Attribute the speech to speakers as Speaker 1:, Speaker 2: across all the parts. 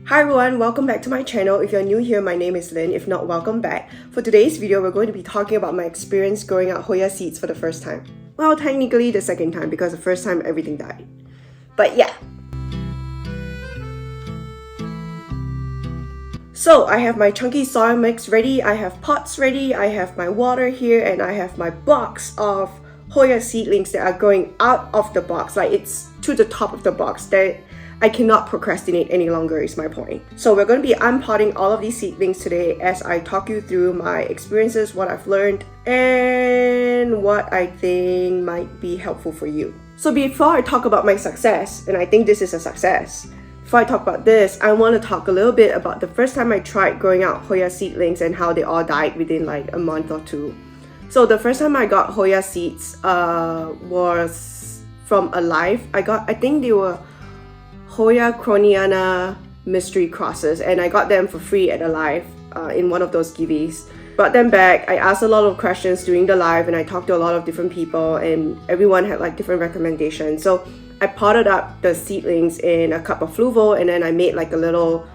Speaker 1: Hi everyone, welcome back to my channel. If you're new here, my name is Lynn. If not, welcome back. For today's video, we're going to be talking about my experience growing out Hoya seeds for the first time. Well, technically the second time because the first time everything died. But yeah. So I have my chunky soil mix ready, I have pots ready, I have my water here, and I have my box of Hoya seedlings that are growing out of the box. Like it's to the top of the box. I cannot procrastinate any longer is my point. So we're going to be unpotting all of these seedlings today as I talk you through my experiences, what I've learned, and what I think might be helpful for you. So before I talk about my success, and I think this is a success, before I talk about this, I want to talk a little bit about the first time I tried growing out Hoya seedlings and how they all died within like a month or two. So the first time I got Hoya seeds was from Alive. I think they were Hoya Croniana mystery crosses, and I got them for free at a live in one of those giveaways. Brought them back. I asked a lot of questions during the live and I talked to a lot of different people and everyone had like different recommendations. So I potted up the seedlings in a cup of fluval and then I made like a little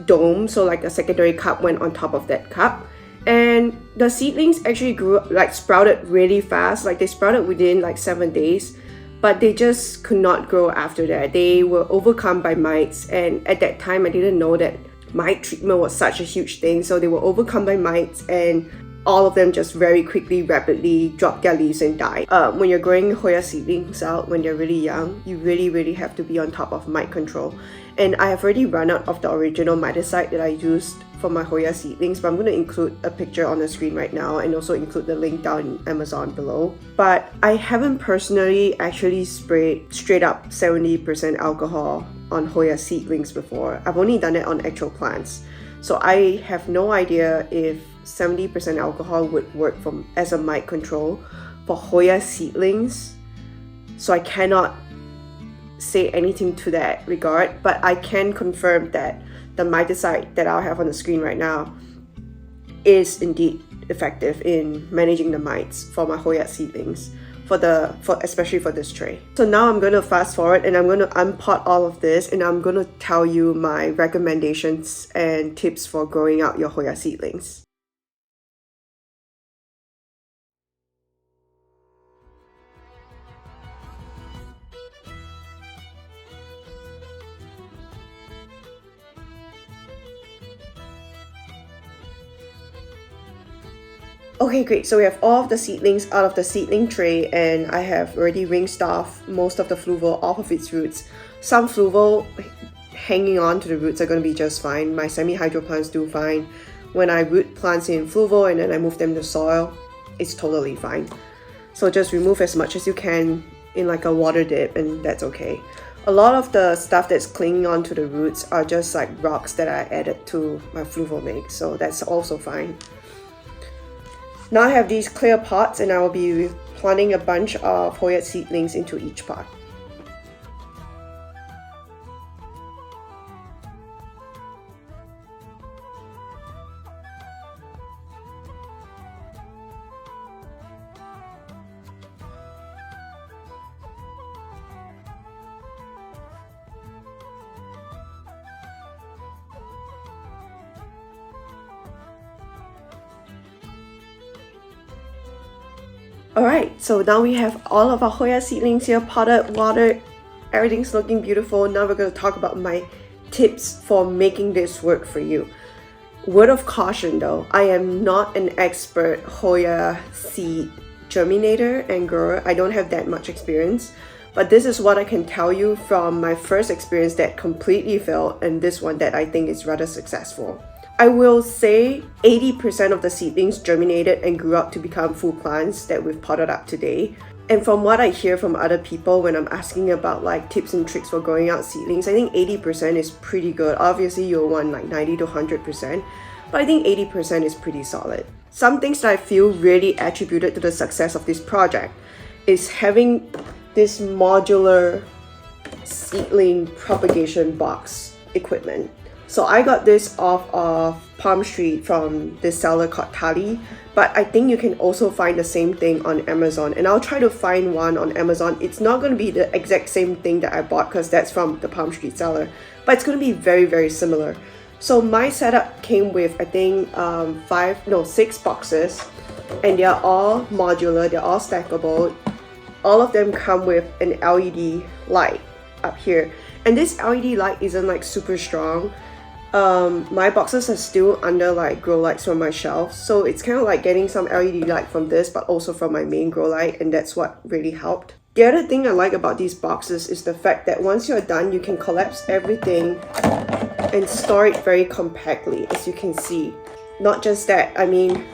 Speaker 1: dome, so like a secondary cup went on top of that cup. And the seedlings actually grew, like sprouted really fast. Like they sprouted within like 7 days. But they just could not grow after that. They were overcome by mites, and at that time I didn't know that mite treatment was such a huge thing. So they were overcome by mites and all of them just very quickly, rapidly dropped their leaves and died. When you're growing Hoya seedlings out when they're really young, you really have to be on top of mite control. And I have already run out of the original miticide that I used for my Hoya seedlings, but I'm going to include a picture on the screen right now and also include the link down in Amazon below. But I haven't personally actually sprayed straight up 70% alcohol on Hoya seedlings before. I've only done it on actual plants. So I have no idea if 70% alcohol would work as a mite control for Hoya seedlings. So I cannot say anything to that regard, but I can confirm that the miticide that I'll have on the screen right now is indeed effective in managing the mites for my Hoya seedlings, especially for this tray. So now I'm going to fast forward and I'm going to unpot all of this and I'm going to tell you my recommendations and tips for growing out your Hoya seedlings. Okay, great. So we have all of the seedlings out of the seedling tray and I have already ring staffed most of the fluval off of its roots. Some fluval hanging on to the roots are going to be just fine. My semi-hydro plants do fine. When I root plants in fluval and then I move them to soil, it's totally fine. So just remove as much as you can in like a water dip and that's okay. A lot of the stuff that's clinging onto the roots are just like rocks that I added to my fluval mix, so that's also fine. Now I have these clear pots and I will be planting a bunch of Hoya seedlings into each pot. Alright, so now we have all of our Hoya seedlings here, potted, watered, everything's looking beautiful. Now we're going to talk about my tips for making this work for you. Word of caution though, I am not an expert Hoya seed germinator and grower. I don't have that much experience, but this is what I can tell you from my first experience that completely failed and this one that I think is rather successful. I will say 80% of the seedlings germinated and grew up to become full plants that we've potted up today. And from what I hear from other people when I'm asking about like tips and tricks for growing out seedlings, I think 80% is pretty good. Obviously you'll want like 90 to 100%, but I think 80% is pretty solid. Some things that I feel really attributed to the success of this project is having this modular seedling propagation box equipment. So I got this off of Palm Street from this seller called Tali, but I think you can also find the same thing on Amazon, and I'll try to find one on Amazon. It's not going to be the exact same thing that I bought because that's from the Palm Street seller, but it's going to be very, very similar. So my setup came with, I think, 6 boxes, and they're all modular, they're all stackable. All of them come with an LED light up here, and this LED light isn't like super strong. My boxes are still under like grow lights from my shelf, so it's kind of like getting some LED light from this, but also from my main grow light, and that's what really helped. The other thing I like about these boxes is the fact that once you're done, you can collapse everything and store it very compactly, as you can see. Not just that, I mean,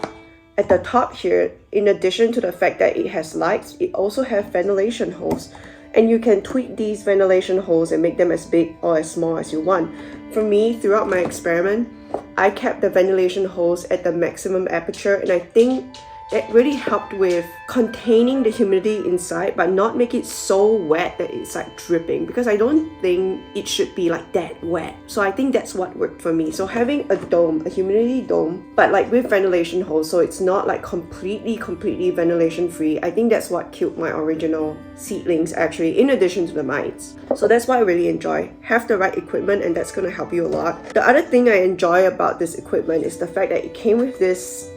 Speaker 1: at the top here, in addition to the fact that it has lights, it also has ventilation holes. And you can tweak these ventilation holes and make them as big or as small as you want. For me, throughout my experiment, I kept the ventilation holes at the maximum aperture, and I think that really helped with containing the humidity inside but not make it so wet that it's like dripping, because I don't think it should be like that wet. So I think that's what worked for me. So having a dome, a humidity dome, but like with ventilation holes, so it's not like completely ventilation free, I think that's what killed my original seedlings actually, in addition to the mites. So that's what I really enjoy. Have the right equipment, and that's going to help you a lot. The other thing I enjoy about this equipment is the fact that it came with this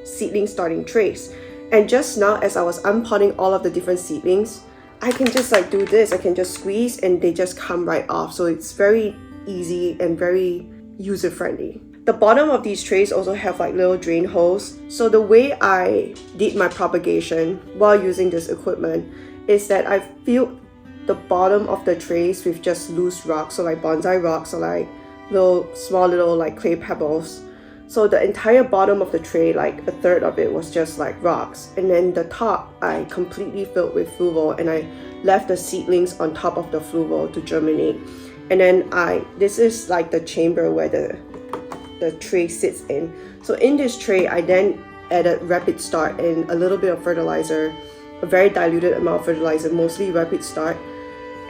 Speaker 1: seedling starting trays. And just now, as I was unpotting all of the different seedlings, I can just like do this, I can just squeeze and they just come right off. So it's very easy and very user friendly. The bottom of these trays also have like little drain holes. So the way I did my propagation while using this equipment is that I filled the bottom of the trays with just loose rocks, so like bonsai rocks or like small little like clay pebbles. So the entire bottom of the tray, like a third of it, was just like rocks. And then the top, I completely filled with fluval, and I left the seedlings on top of the fluval to germinate. And then this is like the chamber where the tray sits in. So in this tray, I then added rapid start and a little bit of fertilizer, a very diluted amount of fertilizer, mostly rapid start.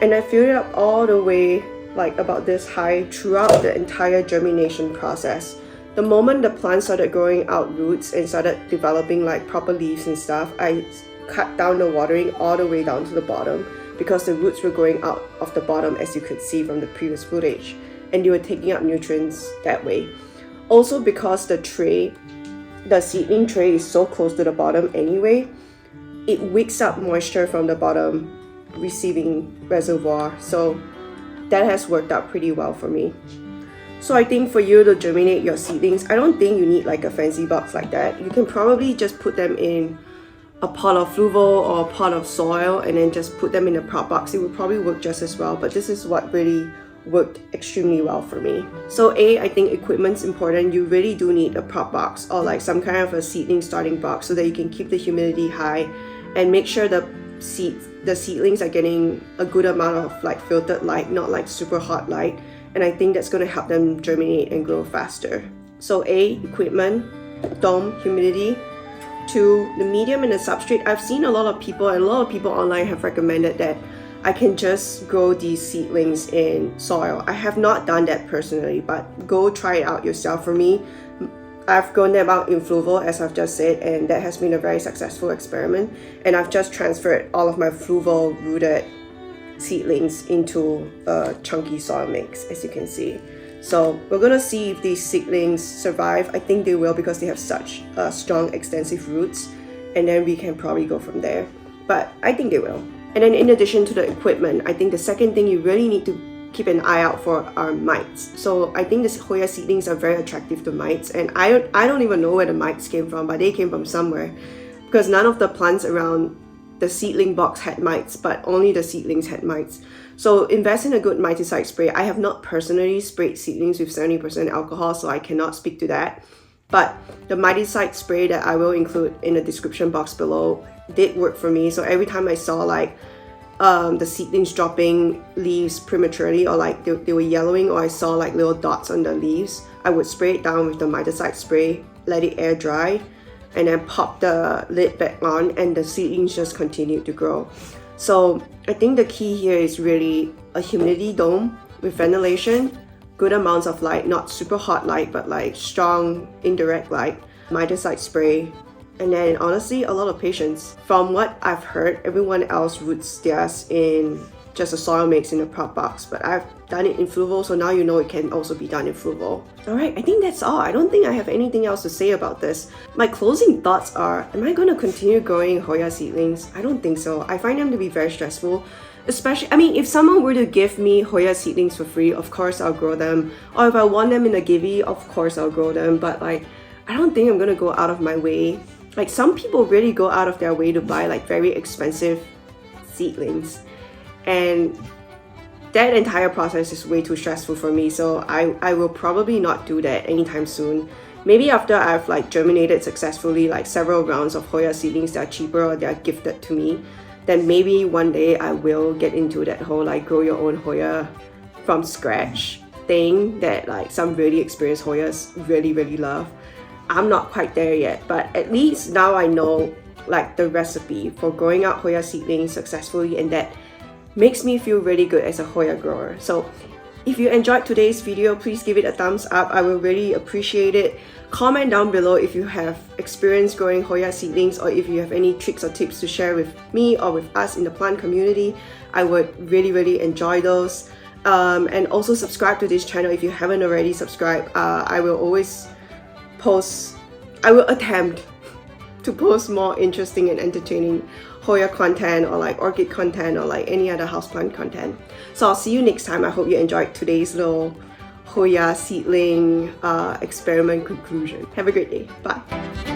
Speaker 1: And I filled it up all the way, like about this high, throughout the entire germination process. The moment the plant started growing out roots and started developing like proper leaves and stuff, I cut down the watering all the way down to the bottom, because the roots were growing out of the bottom, as you could see from the previous footage, and they were taking up nutrients that way. Also, because the seedling tray is so close to the bottom anyway, it wicks up moisture from the bottom receiving reservoir, so that has worked out pretty well for me. So I think for you to germinate your seedlings, I don't think you need like a fancy box like that. You can probably just put them in a pot of fluval or a pot of soil and then just put them in a prop box. It would probably work just as well, but this is what really worked extremely well for me. So I think equipment's important. You really do need a prop box or like some kind of a seedling starting box so that you can keep the humidity high and make sure the seedlings are getting a good amount of like filtered light, not like super hot light. And I think that's going to help them germinate and grow faster. So equipment, dome, humidity. 2, the medium and the substrate. I've seen a lot of people online have recommended that I can just grow these seedlings in soil. I have not done that personally, but go try it out yourself. For me, I've grown them out in fluval, as I've just said, and that has been a very successful experiment. And I've just transferred all of my fluval rooted seedlings into a chunky soil mix, as you can see. So we're gonna see if these seedlings survive. I think they will, because they have such strong extensive roots, and then we can probably go from there. But I think they will. And then in addition to the equipment, I think the second thing you really need to keep an eye out for are mites. So I think these Hoya seedlings are very attractive to mites, and I don't even know where the mites came from, but they came from somewhere, because none of the plants around the seedling box had mites, but only the seedlings had mites. So invest in a good miticide spray. I have not personally sprayed seedlings with 70% alcohol, so I cannot speak to that. But the miticide spray that I will include in the description box below did work for me. So every time I saw like the seedlings dropping leaves prematurely, or like they were yellowing, or I saw like little dots on the leaves, I would spray it down with the miticide spray, let it air dry, and then pop the lid back on, and the seedlings just continued to grow. So I think the key here is really a humidity dome with ventilation, good amounts of light, not super hot light, but like strong indirect light, miticide spray, and then honestly a lot of patience. From what I've heard, everyone else roots theirs in just a soil mix in a prop box, but I've done it in Fluval, so now you know it can also be done in Fluval. Alright, I think that's all. I don't think I have anything else to say about this. My closing thoughts are, am I going to continue growing Hoya seedlings? I don't think so. I find them to be very stressful. Especially, I mean, if someone were to give me Hoya seedlings for free, of course I'll grow them. Or if I want them in a givey, of course I'll grow them. But like, I don't think I'm gonna go out of my way. Like, some people really go out of their way to buy like very expensive seedlings. And that entire process is way too stressful for me. So I will probably not do that anytime soon. Maybe after I've like germinated successfully like several rounds of Hoya seedlings that are cheaper or they're gifted to me, then maybe one day I will get into that whole like grow your own Hoya from scratch thing that like some really experienced Hoyas really love. I'm not quite there yet, but at least now I know like the recipe for growing out Hoya seedlings successfully, and that makes me feel really good as a Hoya grower. So if you enjoyed today's video, please give it a thumbs up. I will really appreciate it. Comment down below if you have experience growing Hoya seedlings, or if you have any tricks or tips to share with me or with us in the plant community. I would really enjoy those. And also subscribe to this channel if you haven't already subscribed. I will attempt to post more interesting and entertaining Hoya content or like orchid content or like any other houseplant content. So I'll see you next time. I hope you enjoyed today's little Hoya seedling experiment conclusion. Have a great day. Bye.